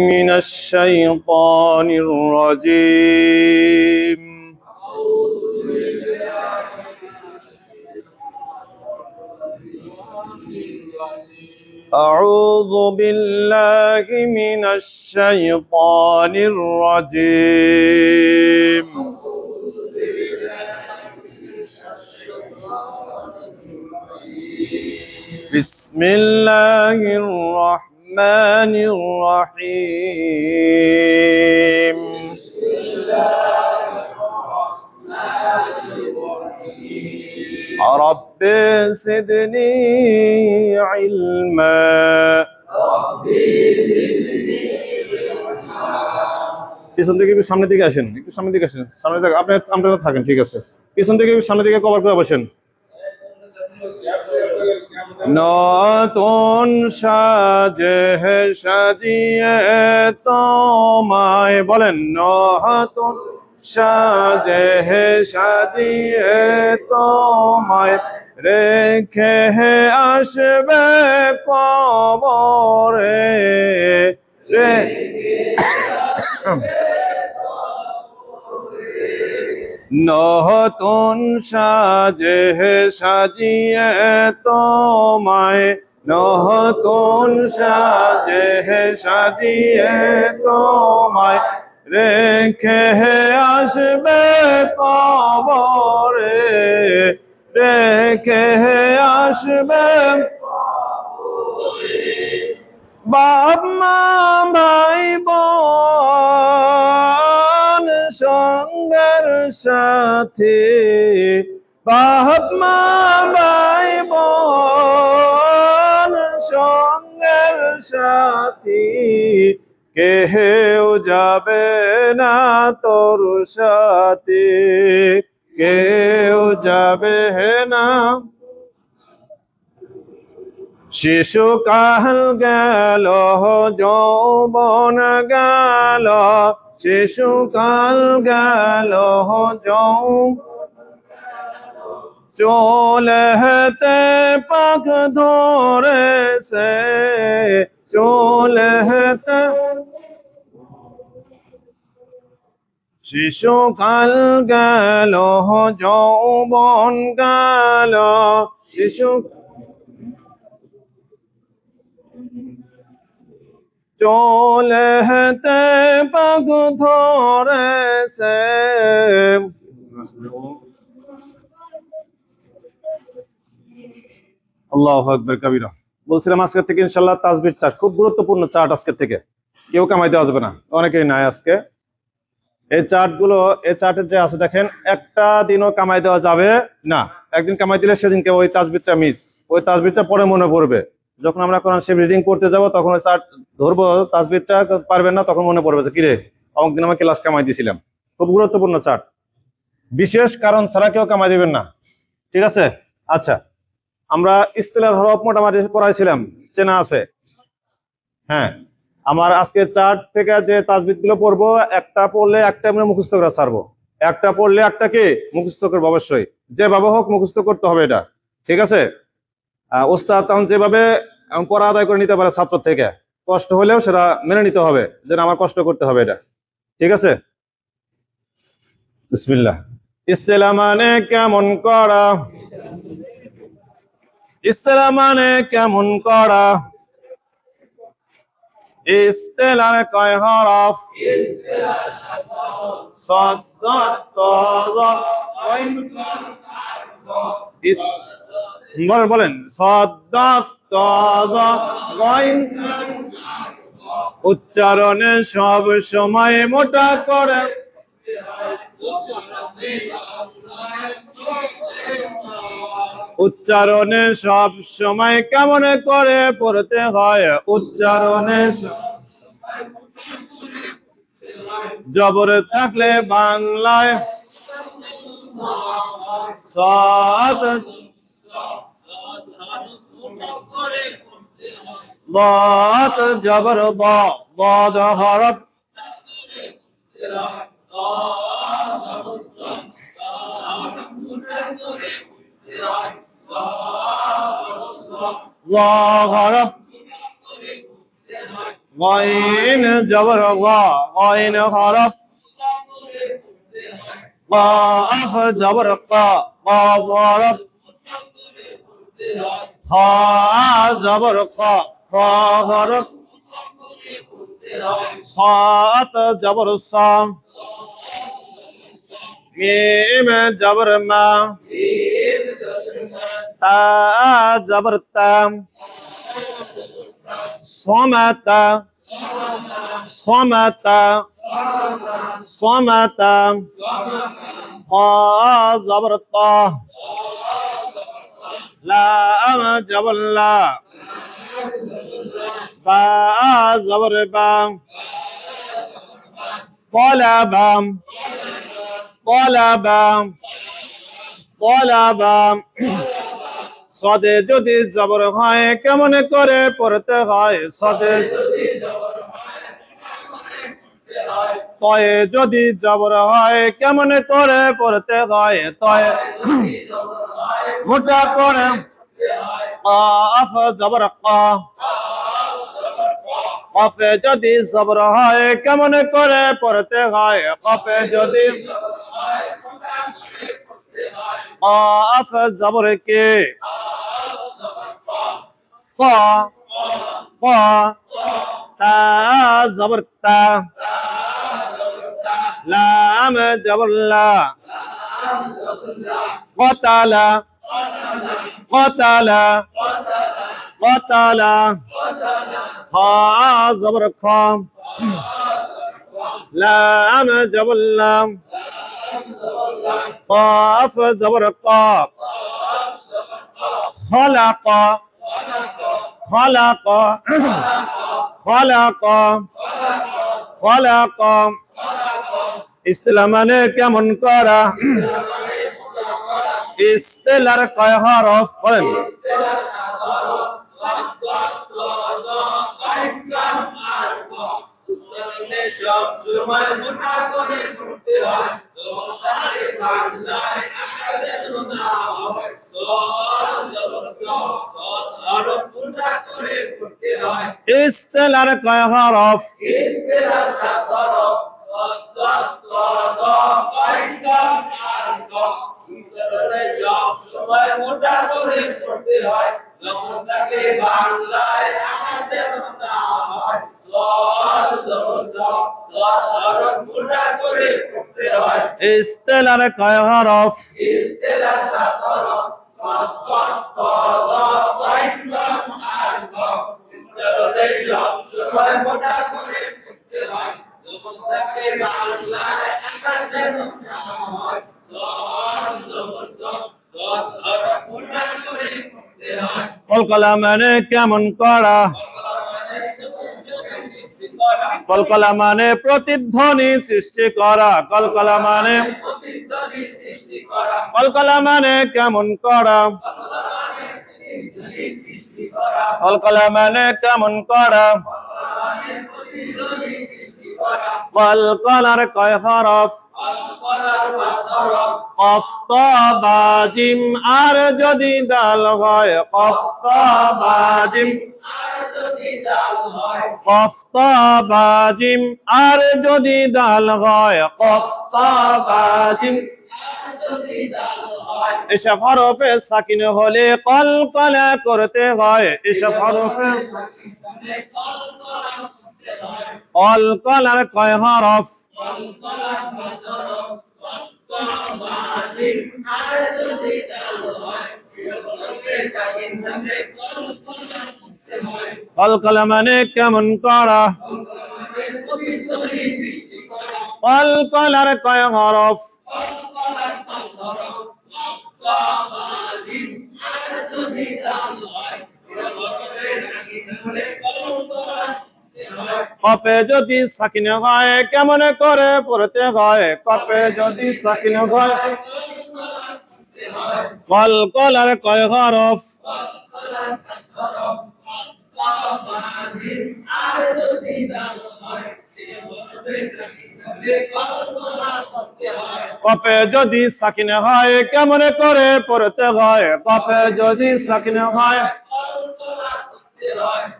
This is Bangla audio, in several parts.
من الشيطان الرجيم أعوذ بالله من الشيطان الرجيم بسم الله الرحمن الرحيم رب زدني علما পিছন থেকে একটু সামনের দিকে আসেন, একটু সামনের দিকে আসেন, সামনে আপনারা থাকেন, ঠিক আছে। পিছন থেকে একটু সামনের দিকে কভার করে বসেন। নতুন সাজে সাজিয়ে তোমায় বলেন, নতুন সাজে সাজিয়ে তোমায় রেখে আসবে কবরে রে। নতুন সাজে সাজিয়ে তোমায়, নতুন সাজে সাজিয়ে তোমায় রেখে আসবে কবরে, রেখে আসবে বাপ মা ভাই বোন সঙ্গের সাথে, বাপ মা ভাই বোন সঙ্গের সাথী, কেউ যাবে না তোর সাথে, কেউ যাবে না। শিশুকাল গেল যৌবন গেল, শিশুকাল গেল চলে হেতে পাক ধরেছে, চলে হেতে। শিশুকাল গেল যৌবন গেল, শিশু চলে হেতে পাক ধরেছে। আল্লাহু আকবার কাবীরা। বলছিলাম আজকে থেকে ইনশাআল্লাহ তাসবিহ চার্ট খুব গুরুত্বপূর্ণ চার্ট। আজকে থেকে কেউ কামাই দেওয়া যাবে না, অনেকেই নাই আজকে। এই চার্টগুলো, এই চার্টে যে আছে দেখেন, একটা দিনও কামাই দেওয়া যাবে না। একদিন কামাই দিলে সেদিনকে ওই তাসবিহটা মিস, ওই তাসবিহটা পরে মনে পড়বে। যখন আমরা কোরআন শরীফ রিডিং করতে যাব তখন ওই চার্ট ধরবো, তাসবিহটা পারবেন না, তখন মনে পড়বে যে কিরে অমুক দিন আমি ক্লাস কামাই দিয়েছিলাম। খুব গুরুত্বপূর্ণ চার্ট, বিশেষ কারণ ছাড়া কেউ কামাই দিবেন না, ঠিক আছে। আচ্ছা, আমরা ইস্তিলাহ হরফ মোটামুটি পড়াইছিলাম, চেনা আছে? হ্যাঁ, আমার আজকে চার্ট থেকে যে তাসবিহগুলো পড়বো, একটা পড়লে একটা আমরা মুখস্থ করা ছাড়বো, একটা পড়লে একটাকে মুখস্থ করবো অবশ্যই, যেভাবে হোক মুখস্থ করতে হবে এটা, ঠিক আছে। ওস্তাদ তখন যেভাবে পড়া আদায় করে নিতে পারে ছাত্র থেকে, কষ্ট হলেও সেটা মেনে নিতে হবে, যেন আমার কষ্ট করতে হবে এটা, ঠিক আছে। বিসমিল্লাহ। ইস্তিলাহ মানে কেমন করা, ইস্তিলাহ মানে কেমন করা, ইস্তিলাহ কয় হরফ, صاد বলেন উচ্চারণে সব সময় মোটা করে, উচ্চারণে সব সময় কেমন করে পড়তে হয়, উচ্চারণে জবর থাকলে বাংলায় সাদ, ضاد জবর ضاد হরফ, হরফ গইন জবর গ গইন হরফ قاف জবর ক قاف হরফ খা জবর খ খ হরফ সাত জবর সা মিম জবর মা তা জবর তা صمتا صمتا صمتا قا زبر طا لا جبر لا با زبر با طلبا طلبا طلبا সদে যদি জবর হয় কেমন করে পড়তে হয় সদে তয়ে যদি জবর হয় কেমন করে পড়তে হয় তয়ে মোটা করে কাফ জবর কা কফে যদি জবর হয় কেমন করে পড়তে হয় কফে যদি কাফ জবর কে qa qa ta زبر تا لام جبر لا قتل قتل قتل خا زبر خا لام جبر لام قاف زبر قاف خلق خلق خلق خلق ইস্তিলা মানে কেমন করা ইস্তিলার কয় হরফ বলেন ইস্তিলার কয় হরফ ইস্তিলার কয় হরফ কলকলা মানে কেমন করা কলকলা মানে প্রতিধ্বনি সৃষ্টি করা কলকলা মানে কলকলা মানে কেমন করা কলকলা মানে কেমন করা কলকলার কয় হরফ কফ তা বা জিম আর যদি দাল হয় কফ তা বা জিম কফ তা বা জিম আর যদি দাল হয় কফ তা বা জিম এসব হরফে সাকিন হলে কলকলা করতে হয় এসব হরফে কলকলার কয় হরফ কলকলা মানে কেমন করা কলকলার কয় হরফ কপে যদি সাকিন হয় কেমন করে পড়তে হয় কপে যদি সাকিন হয় কলকলার কয় হরফ কপে যদি সাকিন হয় কেমন করে পড়তে হয় কপে যদি সাকিন হয়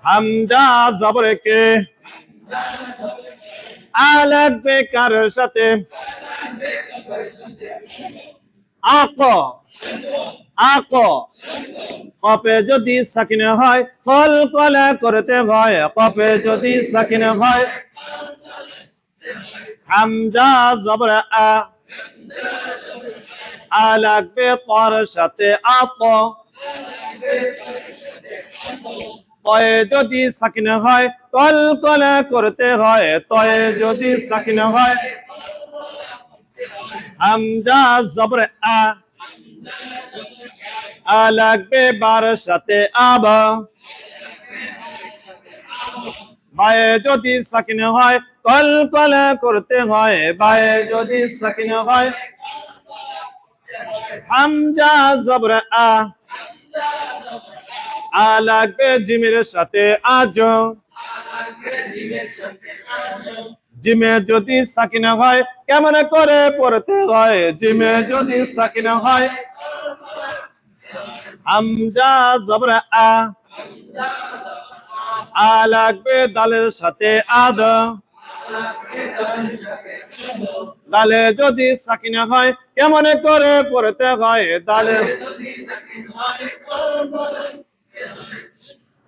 হামজা জবর কে আ লাগবে কার সাথে আক আক কপে যদি সাকিনা হয় কল কলা করতে হয় কপে যদি সাকিনা হয় হামজা জবর আ লাগবে তার সাথে আত তয়ে যদি সাকিনা হয় কল কলা করতে হয় তয়ে যদি সাকিনা হয় হামজা জবর আ লাগবে বার সাথে আবা বায়ে যদি সাকিনা হয় কল কলা করতে হয় বায়ে যদি সাকিনা হয় হামজা জবর আ লাগবে জিমের সাথে আজ জিমে যদি সাকিনা হয় কেমন করে পড়তে হয় জিমে যদি সাকিনা হয় হামজা জবর আ লাগবে দালের সাথে আদ দালে যদি সাকিনা হয় কেমন করে পড়তে হয় দালে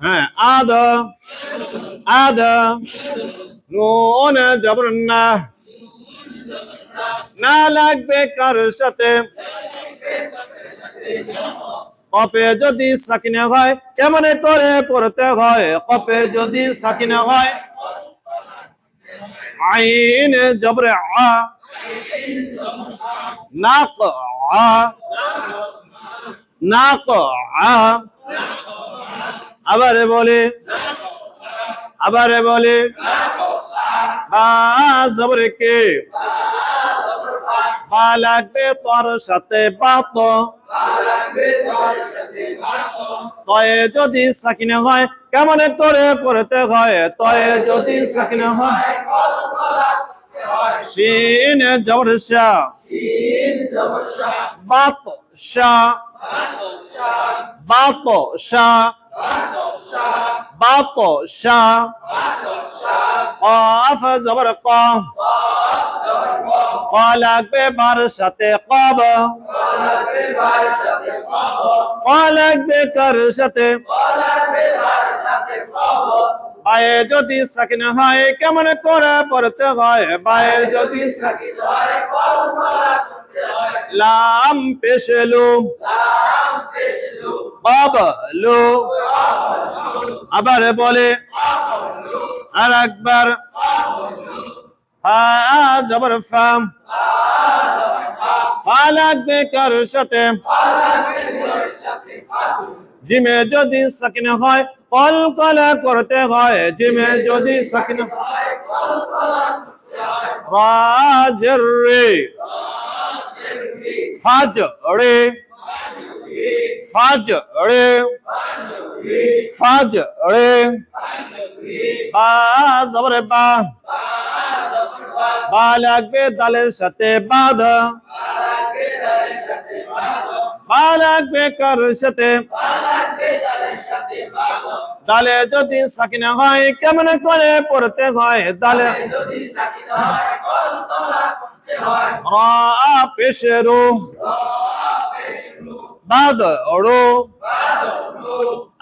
হ্যাঁ আদ আদ নুন জবর না লাগবে কার সাথে কপে যদি সাকিনা হয় কেমন করে পড়তে হয় কপে যদি সাকিনা হয় আইন জবর নাক নাক আবারে বলে বা জবর কে বা লাগবে তোর সাথে বাত তয়ে যদি সাকিনা হয় কেমন করে পড়তে হয় তয়ে যদি সাকিনা হয় শিন জবর শা বাত শা বাত শা বাত শা قاف زبر قاف قال ببر সাথে قاب قال بكر সাথে বায়ে যদি সাকিনা হয় কেমন করে পড়তে হয় বায়ে যদি সাকিনা হয় লাম পেশলু বাবলু আবার বলে আর একবার জবর ফাম ফা লাগবে কার সাথে জিমে যদি সাকিনা হয় কল কলা করতে হয় জিমে যদি সাকিনা রাজের রে ফাজ রে ফাজ রে ফাজ রে বা জবর বা লাগবে দালের সাথে বাদ বা লাগবে কার সাথে দালে যদি সাকিনা হয় কেমন করে পড়তে হয় দালে রা পেশরু বাদ ওড়ো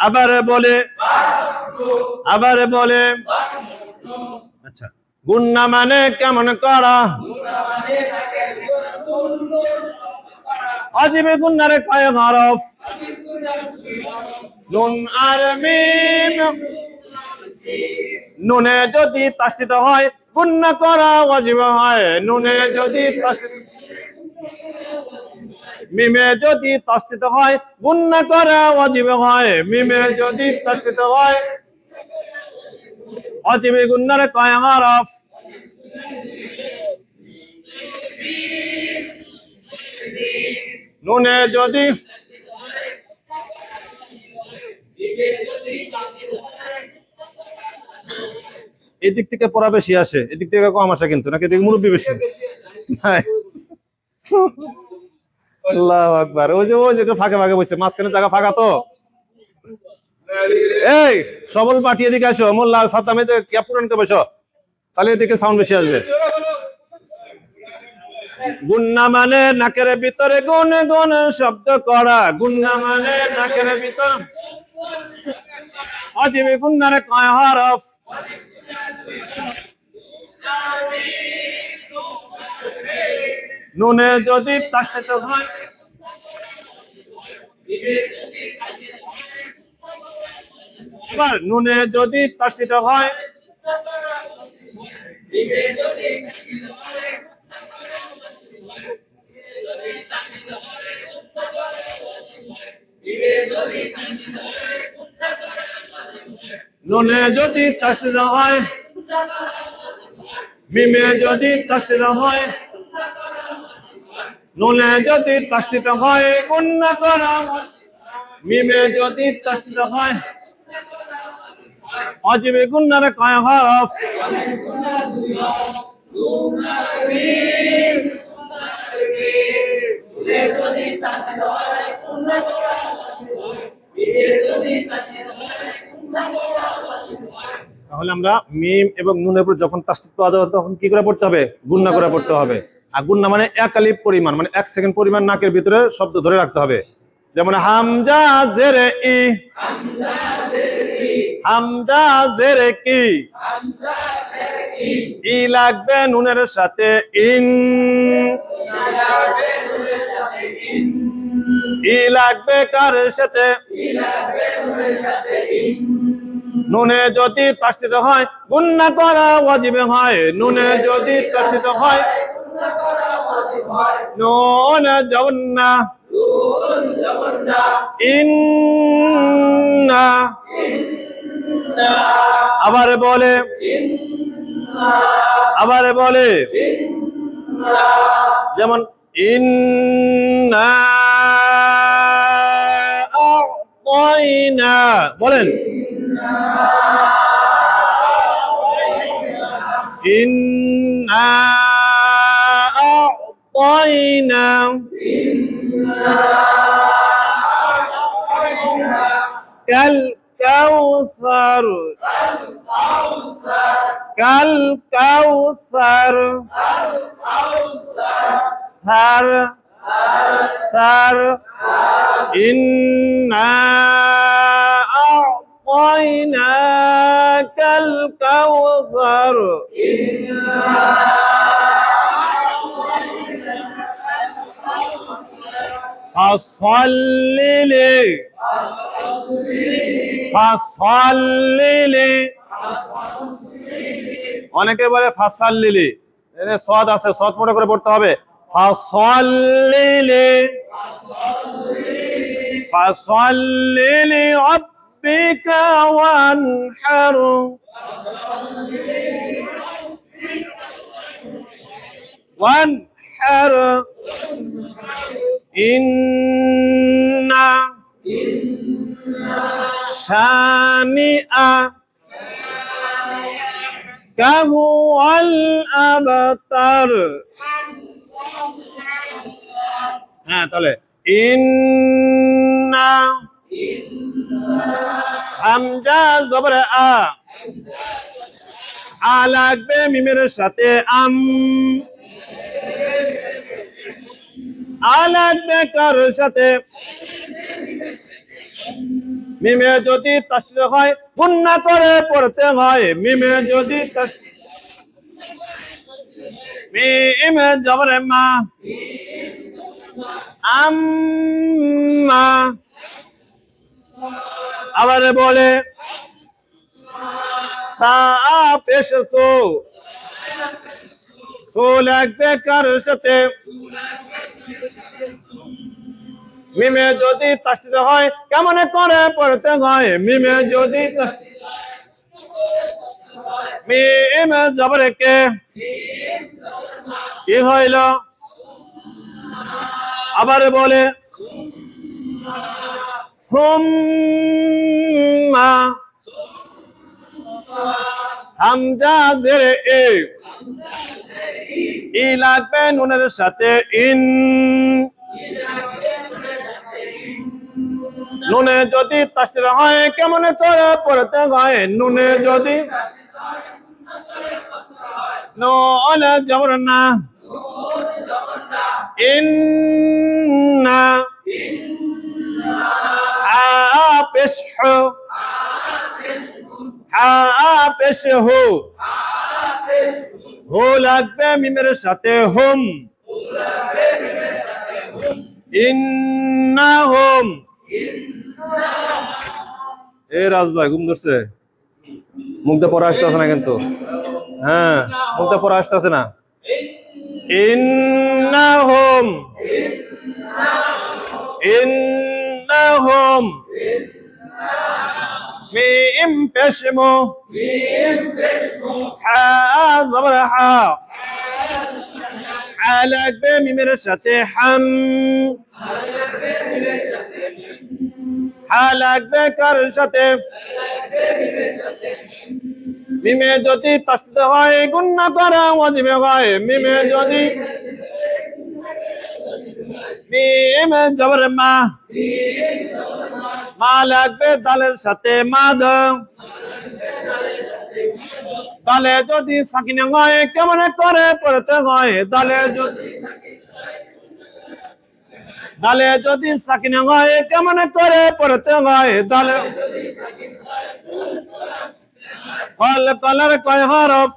আবার বলে আচ্ছা গুন্না মানে কেমন করা আজিবে গুন্নার কয় হরফ নুন আর মিম নুনে যদি তাসদিদ হয় গুন্না করা ওয়াজিব হয় নুনে যদি তাসদিদ মিমে যদি তাসদিদ হয় গুন্না করা ওয়াজিব হয় মিমে যদি তাসদিদ হয় ওয়াজিবে গুন্নার কয় হরফ নুনে যদি এদিক থেকে পড়া বেশি আসে এদিক থেকে কম আসে কিন্তু নাকি এদিকে মুরব্বী বেশি আল্লাহু আকবার ওই যে ফাঁকে ফাঁকে বসে মাঝখানে জায়গা ফাঁকা তো এই সবল পাঠিয়ে দিকে আসো মোল্লা সাদ্দামে যে ক্যাপ পূরণ করে বসো তাহলে এদিকে সাউন্ড বেশি আসবে। গুন্না মানে নাকের ভিতরে গুনে গুনে শব্দ করা, গুন্না মানে নাকের ভিতর। অজীবে গুন্নার কয় হরফ? নুনে যদি তাসদীদ হয়, এবার নুনে যদি তাসদীদ হয়, নুনে যদি তাসদীদ হয়, মিমে যদি তাসদীদ হয়, নুনে যদি তাসদীদ হয় গুন্না করা, মিমে যদি তাসদীদ হয়, অজীবে গুন্নার কয় হরফ? তাহলে আমরা মিম এবং নুনের উপর যখন তাসদীদ পাওয়া যাবে তখন কি করে পড়তে হবে? গুন্না করে পড়তে হবে। আর গুন্না মানে এক আলিফ পরিমাণ, মানে 1 সেকেন্ড পরিমাণ নাকের ভিতরে শব্দ ধরে রাখতে হবে। যেমন হামজা জেরে ই, হামজা জেরে কি, ই লাগবে নুনের সাথে ইন, ই লাগবে কার সাথে? নুনে যদি তাসদীদ হয় গুন্না করা ওয়াজিব হয়, নুনে যদি তাসদীদ হয়, নুন জবন্না ইন্না, আবার বলে, আবার বলে, যেমন ইন্না আ'তাইনা, বলেন ইন্না আ'তাইনা, কাল কাউসার, কাল কাউসার, সার সার, ইন্না আ'তাইনা কাল কাউসার, ফাসাল্লি, ফাসাল্লি, অনেকে বলে ফাসাল্লি, এখানে সদ আছে, সদ মোটা করে পড়তে হবে। ফাসাল্লি, ফাসাল্লি লিরাব্বিকা ওয়ানহার, ওয়ানহার, ইন্না শানিআ কাহুয়াল আবতার। হ্যাঁ, তাহলে ইন্না, হামজা জবর আ, আ লাগবে মিমের সাথে আম, আ লাগবে কার সাথে? মিমে যদি তাসদীদ হয় গুন্না করে পড়তে হয়, মিমে যদি মিমে জবর মা, আম্মা, আবার বলে সা পেশ সো, সো লাগবে কার সাথে? মিমে যদি তাসদীদ হয় কেমন করে পড়তে হয়? মিমে যদি মিমে জবর কে, কি হইল? আবার বলে সুম্মা, হামজা জেরে এ, ই লাগবে নুনের সাথে ইন, নুনে যদি তাসদীদ হয় কেমন করে পড়তে হয়? নুনে যদি نون جبرنا إن حابسه حابسه هو লাগবে মিমের সাথে হুম ইন্নাহুম এ রাজ ভাই ঘুম ধরছে মুখটা পড়া আসতেছে না কিন্তু হ্যাঁ মুখটা পড়া আসতেছে না ইন্নাহুম ইন্নাহুম মিম পেশমু হা জবর হা লাগবে মিমের সাথে হাম হা লাগবে কার সাথে মিমে যদি তাসদীদ হয় গুণনা করা ওয়াজিব হয় মিমে যদি মিম জবর মা মা লাগবে দালের সাথে মাদ দালে যদি সাকিন হয় কেমন করে পড়তে হয় দালে যদি সাকিন হয় কেমন করে পড়তে হয় দালে কল কলার কয় হরফ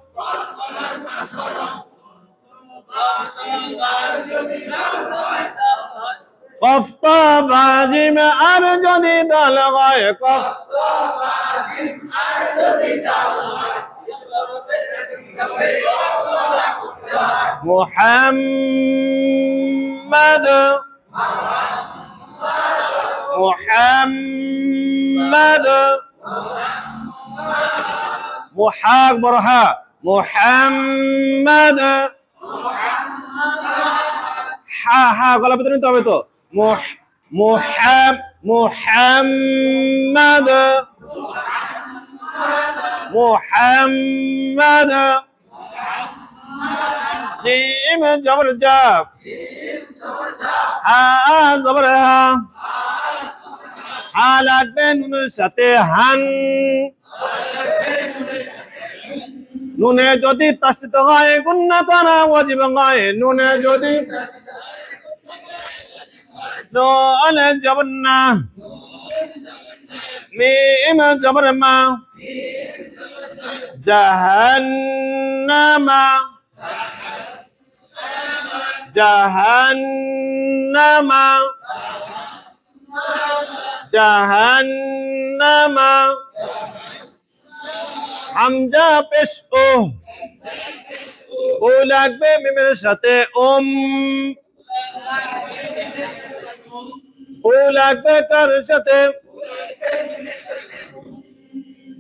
কফ তো বাজিম আর যদি দাল হয় কফ মুহাম্মদ মুহাম্মদ মুহাক বরহা মুহাম্মদ হা হা গলা ভিতরে নিতে হবে তো মুহাম্মদ মুহাম্মদ জিম জবর জা হা জবর হা হা লাগবে নুনের সাথে হান নুনে যদি তাসদীদ হয় গুণনা করা ওয়াজিব হয় নুনে যদি নুন জবর না মিম জবর মা জাহান্নামা জাহান্নামা জাহান্নামা হামজা পেশ ও লাগবে মিমের সাথে ও লাগবে কার সাথে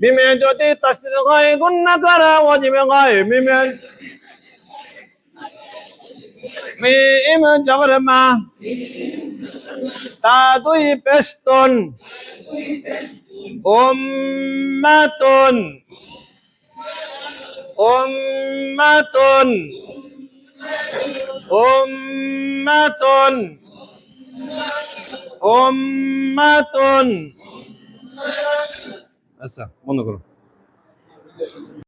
মিমে যদি তাসদীদ হয় গুণনা করা ওয়াজিব হয় মিম জবর মা তা দুই পেশতন উম্মাতুন উম্মাতুন উম্মাতুন উম্মাতুন আচ্ছা বন্ধ করো